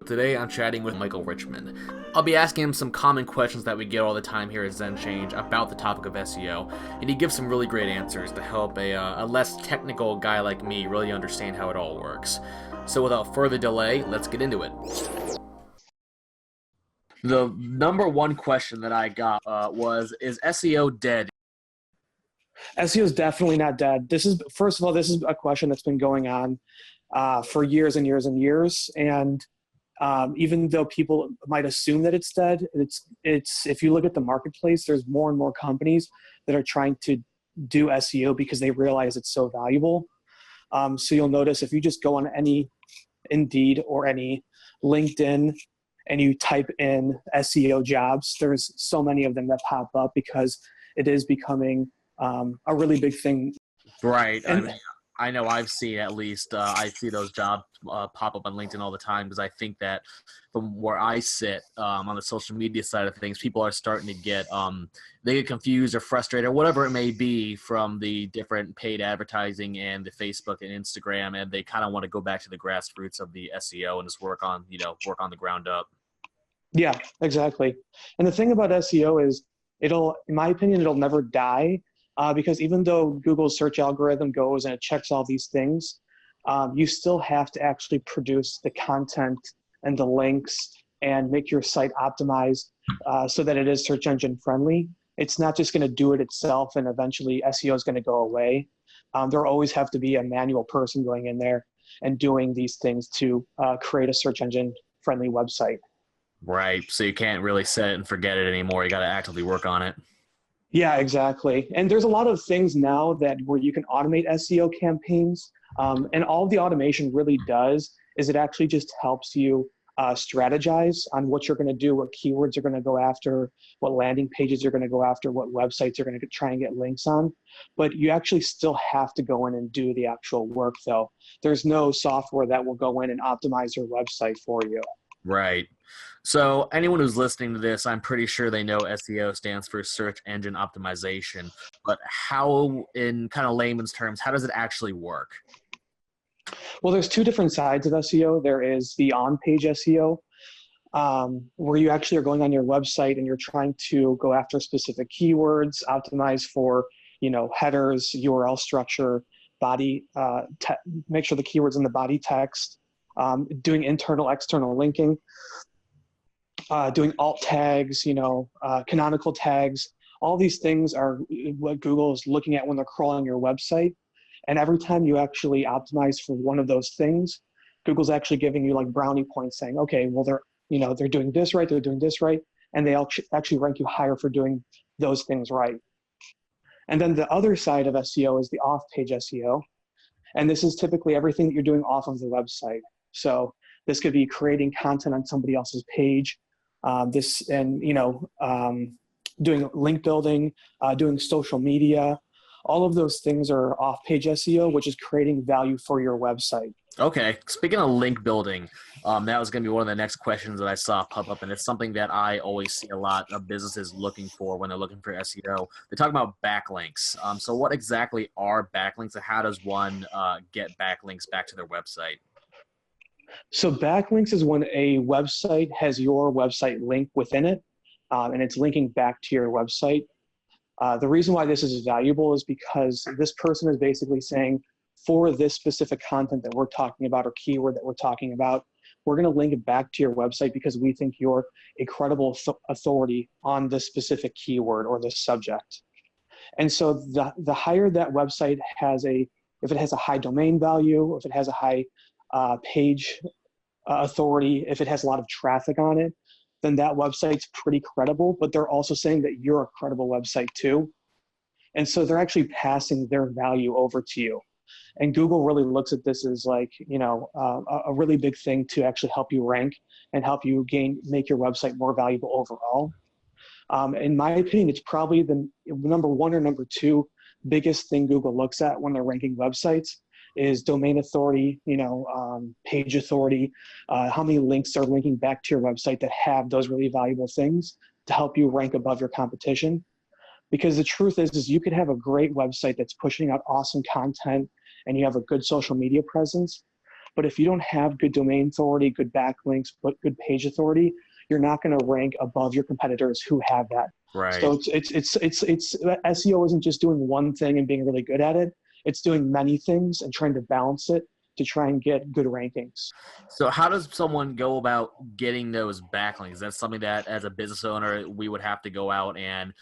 Today I'm chatting with Michael Richmond. I'll be asking him some common questions that we get all the time here at Zen Change about the topic of SEO, and he gives some really great answers to help a less technical guy like me really understand how it all works. So without further delay, let's get into it. The number one question that I got is SEO dead? SEO is definitely not dead. First of all, this is a question that's been going on for years and years and years. And even though people might assume that it's dead, it's if you look at the marketplace, there's more and more companies that are trying to do SEO because they realize it's so valuable. So you'll notice if you just go on any Indeed or any LinkedIn and you type in SEO jobs, there's so many of them that pop up because it is becoming a really big thing. Right. I know I've seen at least, I see those jobs pop up on LinkedIn all the time because I think that from where I sit on the social media side of things, people are starting to they get confused or frustrated or whatever it may be from the different paid advertising and the Facebook and Instagram, and they kind of want to go back to the grassroots of the SEO and just work on the ground up. Yeah, exactly. And the thing about SEO is in my opinion, it'll never die. Because even though Google's search algorithm goes and it checks all these things, you still have to actually produce the content and the links and make your site optimized so that it is search engine friendly. It's not just going to do it itself and eventually SEO is going to go away. There always have to be a manual person going in there and doing these things to create a search engine friendly website. Right. So you can't really set it and forget it anymore. You got to actively work on it. Yeah, exactly. And there's a lot of things now where you can automate SEO campaigns. And all the automation really does is it actually just helps you strategize on what you're going to do, what keywords you're going to go after, what landing pages you're going to go after, what websites you're going to try and get links on. But you actually still have to go in and do the actual work, though. There's no software that will go in and optimize your website for you. Right. So anyone who's listening to this, I'm pretty sure they know SEO stands for search engine optimization, but how, in kind of layman's terms, how does it actually work? Well, there's two different sides of SEO. There is the on-page SEO, where you actually are going on your website and you're trying to go after specific keywords, optimize for, headers, URL structure, body, make sure the keywords in the body text, doing internal, external linking, doing alt tags, canonical tags. All these things are what Google is looking at when they're crawling your website. And every time you actually optimize for one of those things, Google's actually giving you like brownie points saying, okay, well, they're doing this right, they're doing this right. And they actually rank you higher for doing those things right. And then the other side of SEO is the off-page SEO. And this is typically everything that you're doing off of the website. So this could be creating content on somebody else's page, doing link building, doing social media. All of those things are off-page SEO, which is creating value for your website. Okay. Speaking of link building, that was going to be one of the next questions that I saw pop up, and it's something that I always see a lot of businesses looking for when they're looking for SEO. They talk about backlinks. So what exactly are backlinks, and how does one get backlinks back to their website? So backlinks is when a website has your website link within it, and it's linking back to your website. The reason why this is valuable is because this person is basically saying, for this specific content that we're talking about or keyword that we're talking about, we're going to link it back to your website because we think you're a credible authority on this specific keyword or this subject. And so the higher that website if it has a high domain value, if it has a high page authority, if it has a lot of traffic on it, then that website's pretty credible, but they're also saying that you're a credible website too. And so they're actually passing their value over to you. And Google really looks at this as like, a really big thing to actually help you rank and help you make your website more valuable overall. In my opinion, it's probably the number one or number two biggest thing Google looks at when they're ranking websites is domain authority, page authority, how many links are linking back to your website that have those really valuable things to help you rank above your competition. Because the truth is you could have a great website that's pushing out awesome content and you have a good social media presence, But if you don't have good domain authority, good backlinks, but good page authority, you're not going to rank above your competitors who have that. Right. So it's SEO isn't just doing one thing and being really good at it. It's doing many things and trying to balance it to try and get good rankings. So how does someone go about getting those backlinks? Is that something that as a business owner we would have to go out and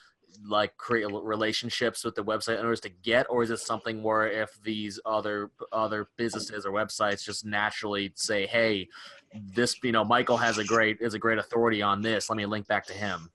like create relationships with the website owners to get, or is it something where if these other businesses or websites just naturally say, hey, this, Michael is a great authority on this, let me link back to him?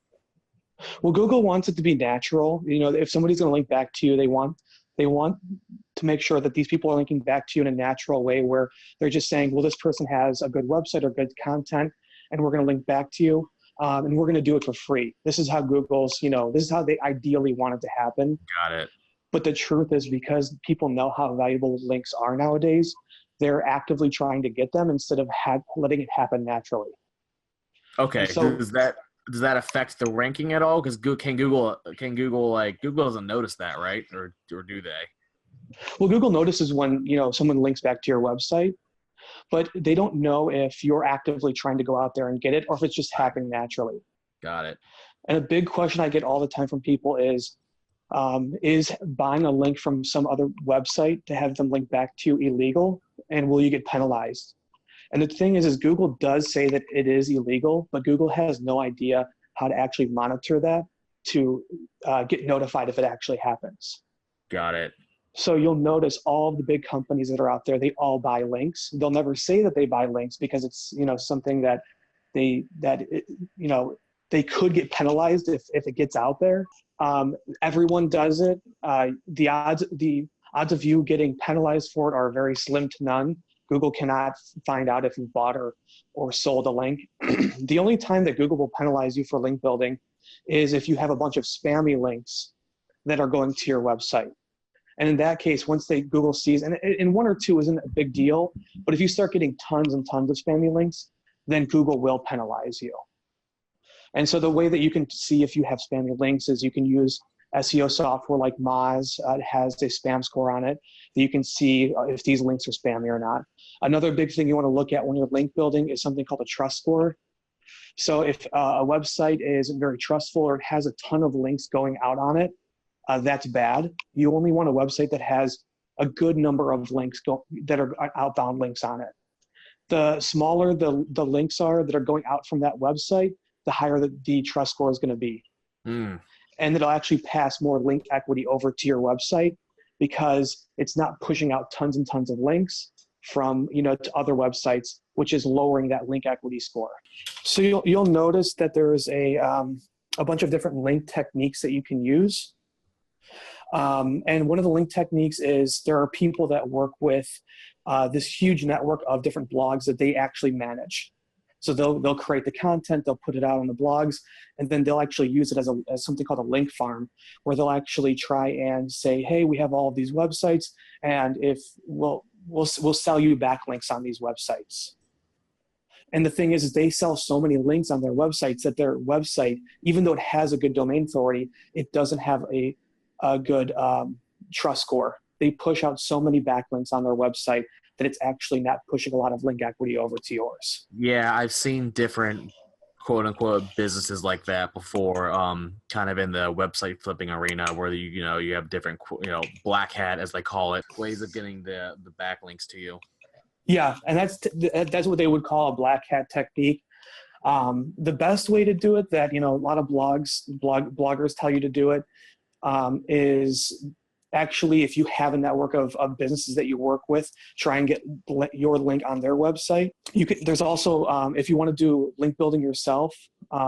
Well, Google wants it to be natural. If somebody's going to link back to you, they want to make sure that these people are linking back to you in a natural way where they're just saying, well, this person has a good website or good content, and we're going to link back to you. And we're going to do it for free. This is how Google's, this is how they ideally want it to happen. Got it. But the truth is, because people know how valuable links are nowadays, they're actively trying to get them instead of letting it happen naturally. Okay. So does that affect the ranking at all? Because Google doesn't notice that, right? Or do they? Well, Google notices when, someone links back to your website, but they don't know if you're actively trying to go out there and get it or if it's just happening naturally. Got it. And a big question I get all the time from people is buying a link from some other website to have them link back to you illegal, and will you get penalized? And the thing is Google does say that it is illegal, but Google has no idea how to actually monitor that to get notified if it actually happens. Got it. So you'll notice all of the big companies that are out there, they all buy links. They'll never say that they buy links because it's, something that they could get penalized if it gets out there. Everyone does it. The odds of you getting penalized for it are very slim to none. Google cannot find out if you bought or sold a link. The only time that Google will penalize you for link building is if you have a bunch of spammy links that are going to your website. And in that case, once Google sees, and one or two isn't a big deal, but if you start getting tons and tons of spammy links, then Google will penalize you. And so the way that you can see if you have spammy links is you can use SEO software like Moz. It has a spam score on it. You can see if these links are spammy or not. Another big thing you want to look at when you're link building is something called a trust score. So if a website is very trustful or it has a ton of links going out on it, that's bad. You only want a website that has a good number of links that are outbound links on it. The smaller the links are that are going out from that website, the higher the trust score is going to be. And it'll actually pass more link equity over to your website because it's not pushing out tons and tons of links from, to other websites, which is lowering that link equity score. So you'll notice that there's a bunch of different link techniques that you can use. And one of the link techniques is there are people that work with this huge network of different blogs that they actually manage. So they'll create the content, they'll put it out on the blogs, and then they'll actually use it as something called a link farm, where they'll actually try and say, hey, we have all of these websites, and if we'll sell you backlinks on these websites. And the thing is they sell so many links on their websites that their website, even though it has a good domain authority, it doesn't have a good trust score. They push out so many backlinks on their website that it's actually not pushing a lot of link equity over to yours. Yeah, I've seen different quote unquote businesses like that before, kind of in the website flipping arena where you have different, black hat as they call it, ways of getting the backlinks to you. Yeah, and that's what they would call a black hat technique. The best way to do it that, a lot of bloggers tell you to do it, is actually, if you have a network of businesses that you work with, try and get your link on their website. There's also, if you want to do link building yourself,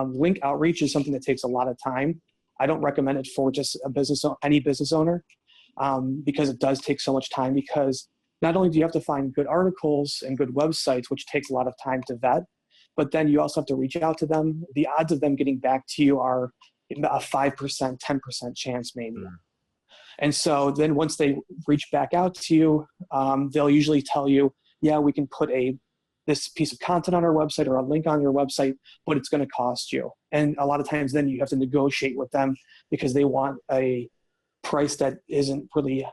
link outreach is something that takes a lot of time. I don't recommend it for just any business owner, because it does take so much time, because not only do you have to find good articles and good websites, which takes a lot of time to vet, but then you also have to reach out to them. The odds of them getting back to you are a 5%, 10% chance maybe. And so then once they reach back out to you, they'll usually tell you, yeah, we can put this piece of content on our website or a link on your website, but it's going to cost you. And a lot of times then you have to negotiate with them because they want a price that isn't really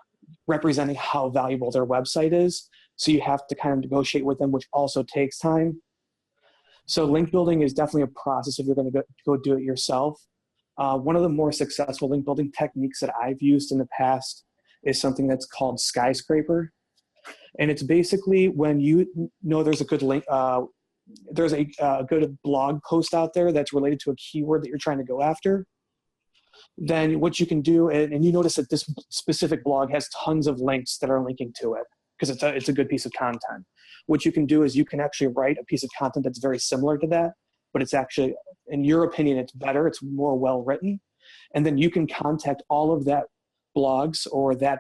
representing how valuable their website is. So you have to kind of negotiate with them, which also takes time. So link building is definitely a process if you're going to go do it yourself. One of the more successful link building techniques that I've used in the past is something that's called Skyscraper. And it's basically when you know there's a good link, there's a good blog post out there that's related to a keyword that you're trying to go after, then what you can do, and you notice that this specific blog has tons of links that are linking to it because it's a good piece of content. What you can do is you can actually write a piece of content that's very similar to that, but it's actually, in your opinion, it's better, it's more well written. And then you can contact all of that blogs or that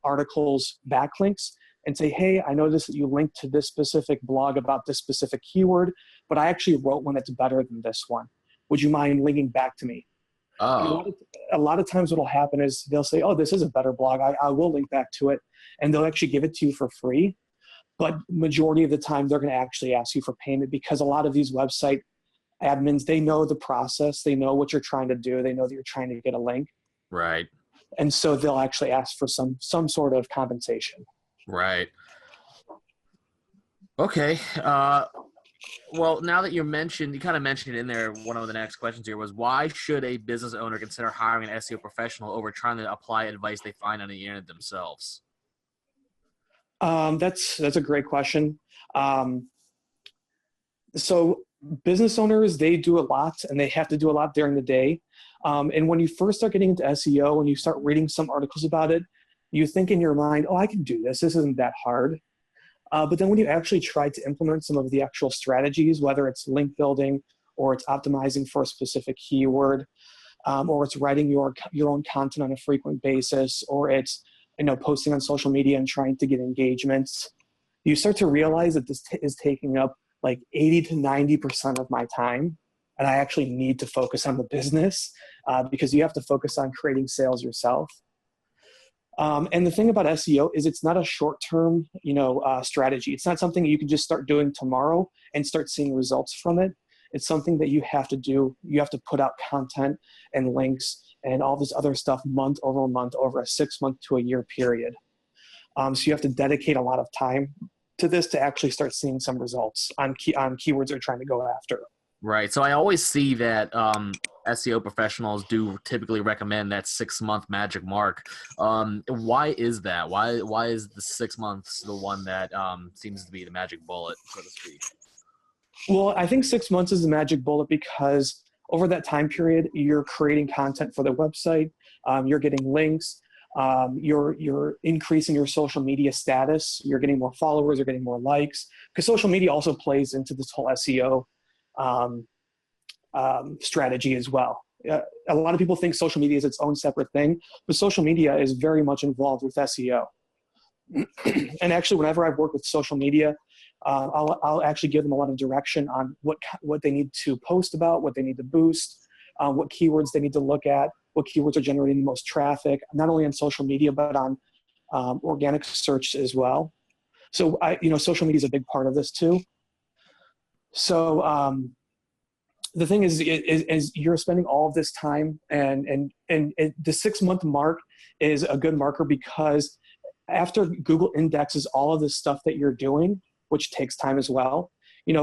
article's backlinks and say, hey, I noticed that you linked to this specific blog about this specific keyword, but I actually wrote one that's better than this one. Would you mind linking back to me? Oh. A lot of times what will happen is they'll say, oh, this is a better blog. I will link back to it. And they'll actually give it to you for free. But majority of the time, they're going to actually ask you for payment because a lot of these website admins, they know the process. They know what you're trying to do. They know that you're trying to get a link. Right. And so they'll actually ask for some sort of compensation. Right. Okay. Well, now that you kind of mentioned it in there, one of the next questions here was, why should a business owner consider hiring an SEO professional over trying to apply advice they find on the internet themselves? That's a great question. So business owners, they do a lot and they have to do a lot during the day. And when you first start getting into SEO and you start reading some articles about it, you think in your mind, oh, I can do this. This isn't that hard. But then when you actually try to implement some of the actual strategies, whether it's link building or it's optimizing for a specific keyword, or it's writing your own content on a frequent basis, or it's posting on social media and trying to get engagements, you start to realize that this is taking up like 80 to 90% of my time. And I actually need to focus on the business because you have to focus on creating sales yourself. And the thing about SEO is it's not a short-term, strategy. It's not something you can just start doing tomorrow and start seeing results from it. It's something that you have to do. You have to put out content and links and all this other stuff month over a 6 month to a year period. So you have to dedicate a lot of time to this to actually start seeing some results on keywords you're trying to go after. Right. So I always see that SEO professionals do typically recommend that 6 month magic mark. Why is that? Why is the 6 months the one that seems to be the magic bullet, so to speak? Well, I think 6 months is the magic bullet because over that time period, you're creating content for the website, you're getting links, you're increasing your social media status, you're getting more followers, you're getting more likes, because social media also plays into this whole SEO strategy as well. A lot of people think social media is its own separate thing, but social media is very much involved with SEO. And actually, whenever I've worked with social media, I'll actually give them a lot of direction on what they need to post about, what they need to boost, what keywords they need to look at, what keywords are generating the most traffic, not only on social media, but on organic search as well. So social media is a big part of this too. So the thing is you're spending all of this time, and the 6 month mark is a good marker because after Google indexes all of this stuff that you're doing, which takes time as well,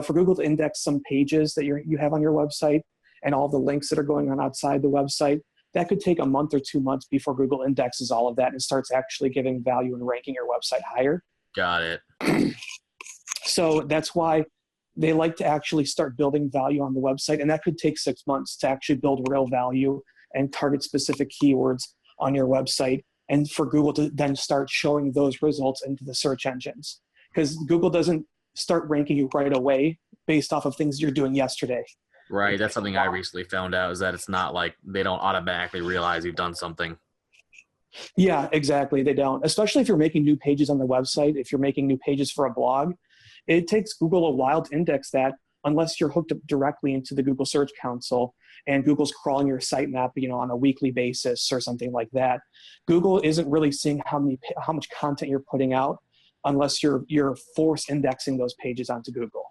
for Google to index some pages that you have on your website and all the links that are going on outside the website, that could take a month or 2 months before Google indexes all of that and starts actually giving value and ranking your website higher. Got it. So that's why they like to actually start building value on the website. And that could take 6 months to actually build real value and target specific keywords on your website. And for Google to then start showing those results into the search engines. Because Google doesn't start ranking you right away based off of things you're doing yesterday. Right. That's something I recently found out, is that it's not like they don't automatically realize you've done something. Yeah, exactly. They don't. Especially if you're making new pages on the website, if you're making new pages for a blog, it takes Google a while to index that unless you're hooked up directly into the Google Search Console and Google's crawling your sitemap, on a weekly basis or something like that. Google isn't really seeing how much content you're putting out unless you're force indexing those pages onto Google.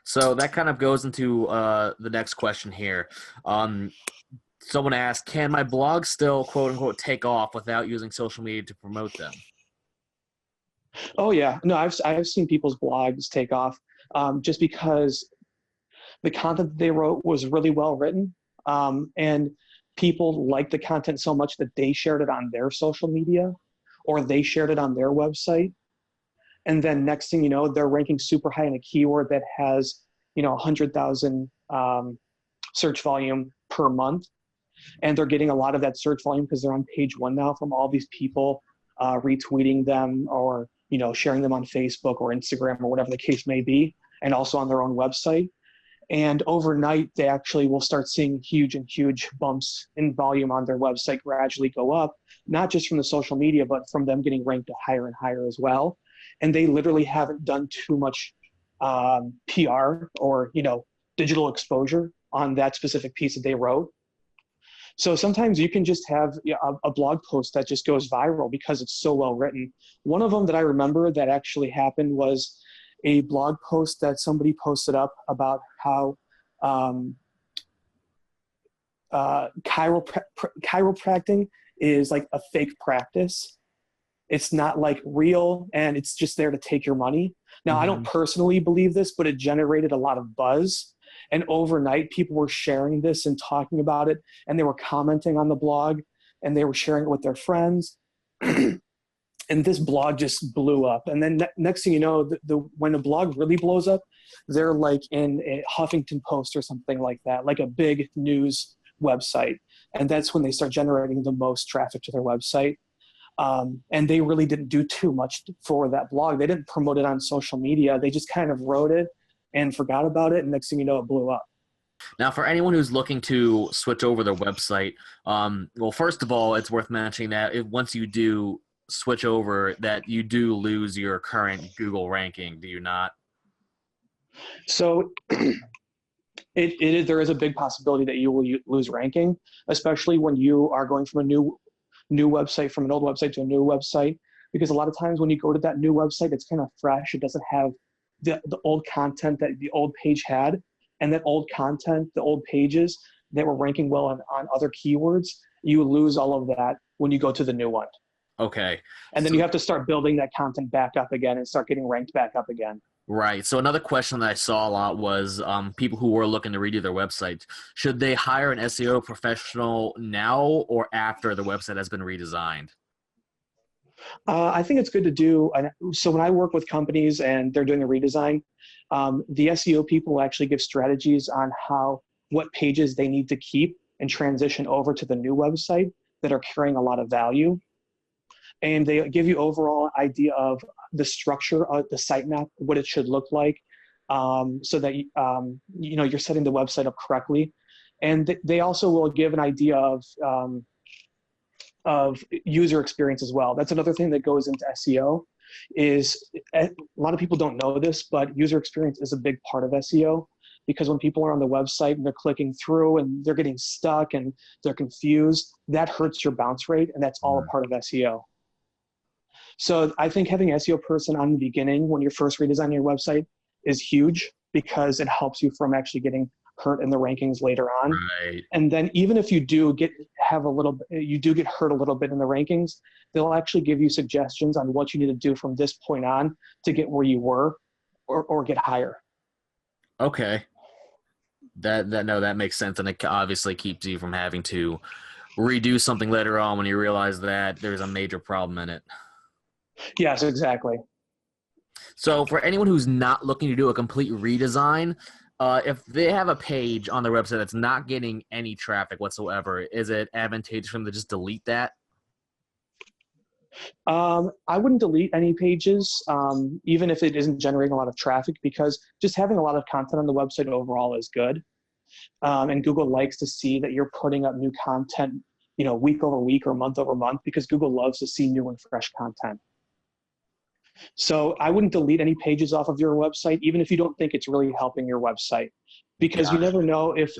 So that kind of goes into the next question here. Someone asked, can my blog still, quote unquote, take off without using social media to promote them? Oh yeah, no, I've seen people's blogs take off just because the content that they wrote was really well written, and people liked the content so much that they shared it on their social media, or they shared it on their website, and then next thing you know, they're ranking super high in a keyword that has 100,000 search volume per month, and they're getting a lot of that search volume because they're on page one now from all these people retweeting them, or sharing them on Facebook or Instagram or whatever the case may be, and also on their own website. And overnight, they actually will start seeing huge and huge bumps in volume on their website gradually go up, not just from the social media, but from them getting ranked higher and higher as well. And they literally haven't done too much PR or digital exposure on that specific piece that they wrote. So sometimes you can just have a blog post that just goes viral because it's so well written. One of them that I remember that actually happened was a blog post that somebody posted up about how chiropractic is like a fake practice. It's not like real, and it's just there to take your money. Now, I don't personally believe this, but it generated a lot of buzz. And overnight, people were sharing this and talking about it, and they were commenting on the blog, and they were sharing it with their friends. And this blog just blew up. And then next thing you know, when a blog really blows up, they're like in a Huffington Post or something like that, like a big news website. And that's when they start generating the most traffic to their website. And they really didn't do too much for that blog. They didn't promote it on social media. They just kind of wrote it and forgot about it. And next thing you know, it blew up. Now, for anyone who's looking to switch over their website, well, first of all, it's worth mentioning that once you do switch over, that you do lose your current Google ranking, do you not? So there is a big possibility that you will lose ranking, especially when you are going from a new website, from an old website to a new website, because a lot of times when you go to that new website, it's kind of fresh. It doesn't have the old content that the old page had, and that old content, the old pages that were ranking well on other keywords, you lose all of that when you go to the new one. Okay. And then you have to start building that content back up again and start getting ranked back up again. Right. So another question that I saw a lot was people who were looking to redo their websites. Should they hire an SEO professional now or after the website has been redesigned? I think it's good to do. So when I work with companies and they're doing a redesign, the SEO people actually give strategies on what pages they need to keep and transition over to the new website that are carrying a lot of value. And they give you overall idea of the structure of the sitemap, what it should look like, so that you're setting the website up correctly. And they also will give an idea of user experience as well. That's another thing that goes into SEO. Is a lot of people don't know this, but user experience is a big part of SEO, because when people are on the website and they're clicking through and they're getting stuck and they're confused, that hurts your bounce rate, and that's all a part of SEO. So I think having an SEO person on the beginning when you're first redesigning your website is huge, because it helps you from actually getting hurt in the rankings later on. Right. And then even if you do get hurt a little bit in the rankings, they'll actually give you suggestions on what you need to do from this point on to get where you were or get higher. Okay. That makes sense, and it obviously keeps you from having to redo something later on when you realize that there's a major problem in it. Yes, exactly. So for anyone who's not looking to do a complete redesign, if they have a page on their website that's not getting any traffic whatsoever, is it advantageous for them to just delete that? I wouldn't delete any pages, even if it isn't generating a lot of traffic, because just having a lot of content on the website overall is good. And Google likes to see that you're putting up new content, week over week or month over month, because Google loves to see new and fresh content. So I wouldn't delete any pages off of your website, even if you don't think it's really helping your website, because you never know if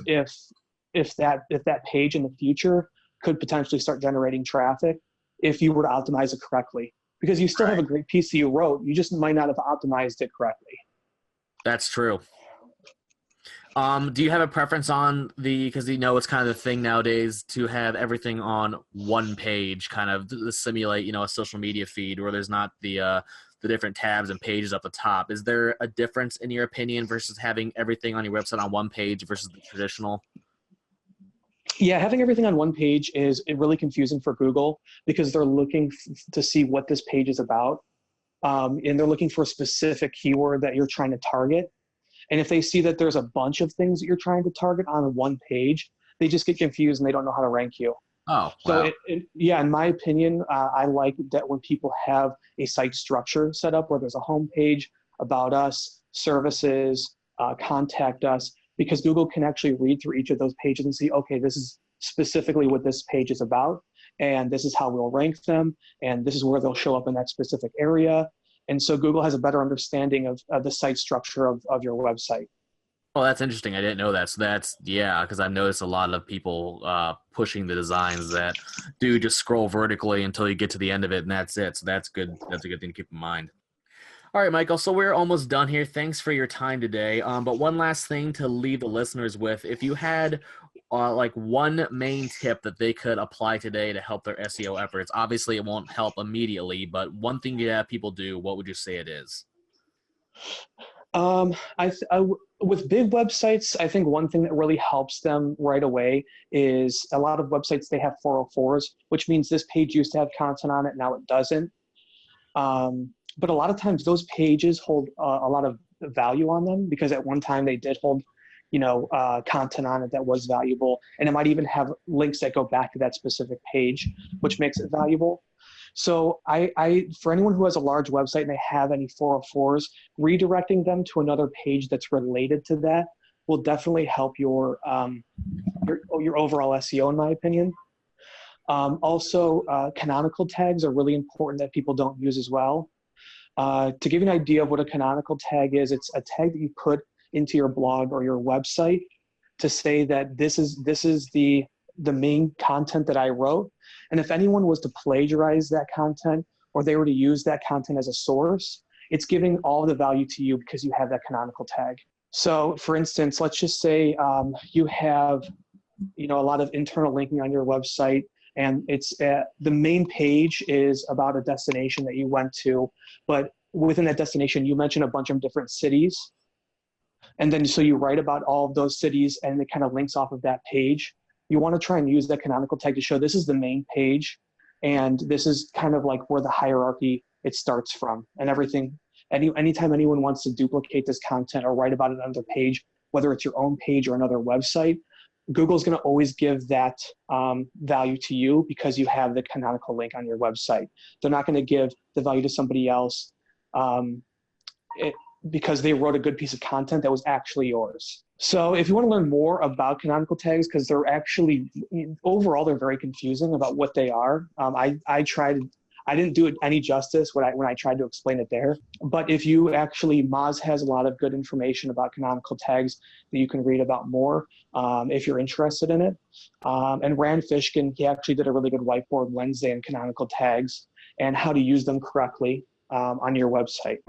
that page in the future could potentially start generating traffic if you were to optimize it correctly, because you still have a great piece that you wrote. You just might not have optimized it correctly. That's true. Do you have a preference on because it's kind of the thing nowadays to have everything on one page, kind of to simulate, a social media feed where there's not the different tabs and pages up the top. Is there a difference in your opinion versus having everything on your website on one page versus the traditional? Yeah, having everything on one page is really confusing for Google because they're looking to see what this page is about. And they're looking for a specific keyword that you're trying to target. And if they see that there's a bunch of things that you're trying to target on one page, they just get confused and they don't know how to rank you. Oh, wow. So yeah, in my opinion, I like that when people have a site structure set up where there's a home page, about us, services, contact us, because Google can actually read through each of those pages and see, okay, this is specifically what this page is about, and this is how we'll rank them, and this is where they'll show up in that specific area. And so Google has a better understanding of the site structure of your website. Oh, that's interesting. I didn't know that. So because I've noticed a lot of people pushing the designs that do just scroll vertically until you get to the end of it, and that's it. So that's good. That's a good thing to keep in mind. All right, Michael, so we're almost done here. Thanks for your time today. But one last thing to leave the listeners with, if you had one main tip that they could apply today to help their SEO efforts, obviously it won't help immediately, but one thing you have people do, what would you say it is? With big websites, I think one thing that really helps them right away is a lot of websites, they have 404s, which means this page used to have content on it, now it doesn't. But a lot of times those pages hold a lot of value on them because at one time they did hold, content on it that was valuable. And it might even have links that go back to that specific page, which makes it valuable. So for anyone who has a large website and they have any 404s, redirecting them to another page that's related to that will definitely help your overall SEO, in my opinion. Also, canonical tags are really important that people don't use as well. To give you an idea of what a canonical tag is, it's a tag that you put into your blog or your website to say that this is the main content that I wrote. And if anyone was to plagiarize that content or they were to use that content as a source, it's giving all the value to you because you have that canonical tag. So for instance, let's just say you have a lot of internal linking on your website, and it's the main page is about a destination that you went to, but within that destination, you mention a bunch of different cities. And then so you write about all of those cities and it kind of links off of that page. You want to try and use that canonical tag to show this is the main page, and this is kind of like where the hierarchy it starts from, and everything. Anytime anyone wants to duplicate this content or write about it on their page, whether it's your own page or another website, Google's going to always give that value to you because you have the canonical link on your website. They're not going to give the value to somebody else because they wrote a good piece of content that was actually yours. So if you want to learn more about canonical tags, because they're actually, overall, they're very confusing about what they are. I didn't do it any justice when I tried to explain it there. But if you actually, Moz has a lot of good information about canonical tags that you can read about more if you're interested in it. And Rand Fishkin, he actually did a really good whiteboard Wednesday on canonical tags and how to use them correctly on your website.